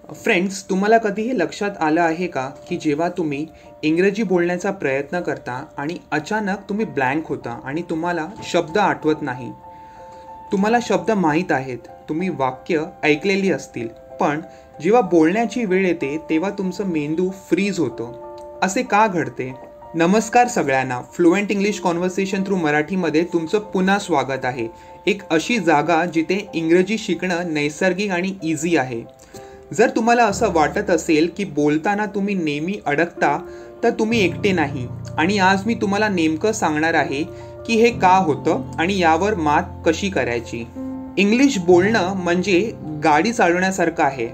Friends, तुम्हाला कधी हे लक्षात आलं आहे का की जेव्हा तुम्ही इंग्रजी बोलण्याचा प्रयत्न करता आणि अचानक तुम्ही ब्लँक होता आणि तुम्हाला शब्द आठवत नाही. तुम्हाला शब्द माहीत आहेत, तुम्ही वाक्य ऐकलेली असतील, पण जेव्हा बोलण्याची वेळ येते तेव्हा तुमचं मेंदू फ्रीज होतं. असे का घडते? नमस्कार सगळ्यांना. फ्लुएंट इंग्लिश कॉन्व्हर्सेशन थ्रू मराठीमध्ये तुमचं पुन्हा स्वागत आहे. एक अशी जागा जिथे इंग्रजी शिकणं नैसर्गिक आणि इझी आहे. जर तुम्हाला असं वाटत असेल की बोलताना तुम्ही नेहमी अडकता, तर तुम्ही एकटे नाही. आणि आज मी तुम्हाला नेमकं सांगणार आहे की हे का होतं आणि यावर मात कशी करायची. इंग्लिश बोलणं म्हणजे गाडी चालवण्यासारखं आहे.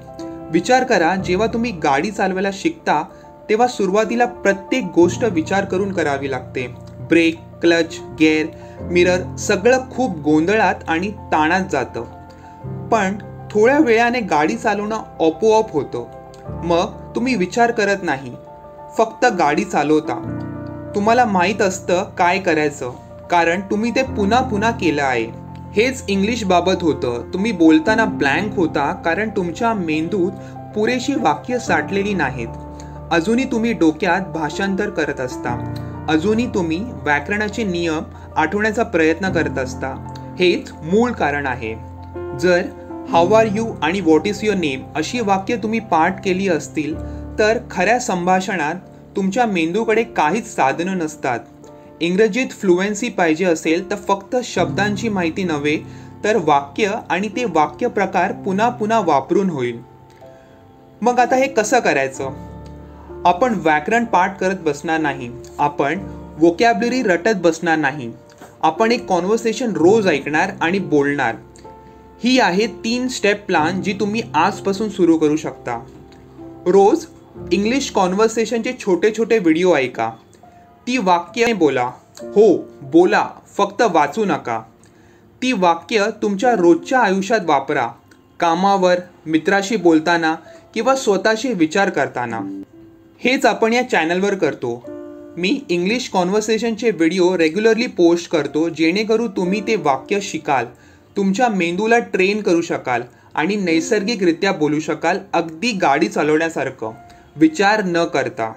विचार करा, जेव्हा तुम्ही गाडी चालवायला शिकता तेव्हा सुरुवातीला प्रत्येक गोष्ट विचार करून करावी लागते. ब्रेक, क्लच, गेअर, मिरर सगळं खूप गोंधळात आणि ताणात जातं. पण थोड्या वेळाने गाडी चालवणं आपोआप होतं. मग तुम्ही विचार करत नाही, फक्त गाडी चालवता. तुम्हाला माहीत असतं काय करायचं, कारण तुम्ही ते पुन्हा पुन्हा केलं आहे. हेच इंग्लिश बाबत होतं. तुम्ही बोलताना ब्लँक होता कारण तुमच्या मेंदूत पुरेशी वाक्य साठलेली नाहीत. अजूनही तुम्ही डोक्यात भाषांतर करत असता. अजूनही तुम्ही व्याकरणाचे नियम आठवण्याचा प्रयत्न करत असता. हेच मूळ कारण आहे. जर हाऊ आर यू आणि व्हॉट इज युअर नेम अशी वाक्य तुम्ही पाठ केली असतील तर खऱ्या संभाषणात तुमच्या मेंदूकडे काहीच साधनं नसतात. इंग्रजीत फ्लुएन्सी पाहिजे असेल तर फक्त शब्दांची माहिती नव्हे, तर वाक्य आणि ते वाक्य प्रकार पुन्हा पुन्हा वापरून होईल. मग आता हे कसं करायचं? आपण व्याकरण पाठ करत बसणार नाही. आपण व्होकॅब्युलरी रटत बसणार नाही. आपण एक कॉन्व्हर्सेशन रोज ऐकणार आणि बोलणार. ही आहे 3 स्टेप प्लॅन जी तुम्ही आजपासून सुरू करू शकता. रोज इंग्लिश कॉन्व्हर्सेशनचे छोटे छोटे व्हिडिओ ऐका. ती वाक्य बोला. हो, बोला, फक्त वाचू नका. ती वाक्य तुमच्या रोजच्या आयुष्यात वापरा. कामावर, मित्राशी बोलताना किंवा स्वतःशी विचार करताना. हेच आपण या चॅनलवर करतो. मी इंग्लिश कॉन्व्हर्सेशनचे व्हिडिओ रेग्युलरली पोस्ट करतो, जेणेकरून तुम्ही ते वाक्य शिकाल, तुमच्या मेंदूला ट्रेन करू शकाल आणि नैसर्गिकरित्या बोलू शकाल, अगदी गाडी चालवण्यासारखं, विचार न करता.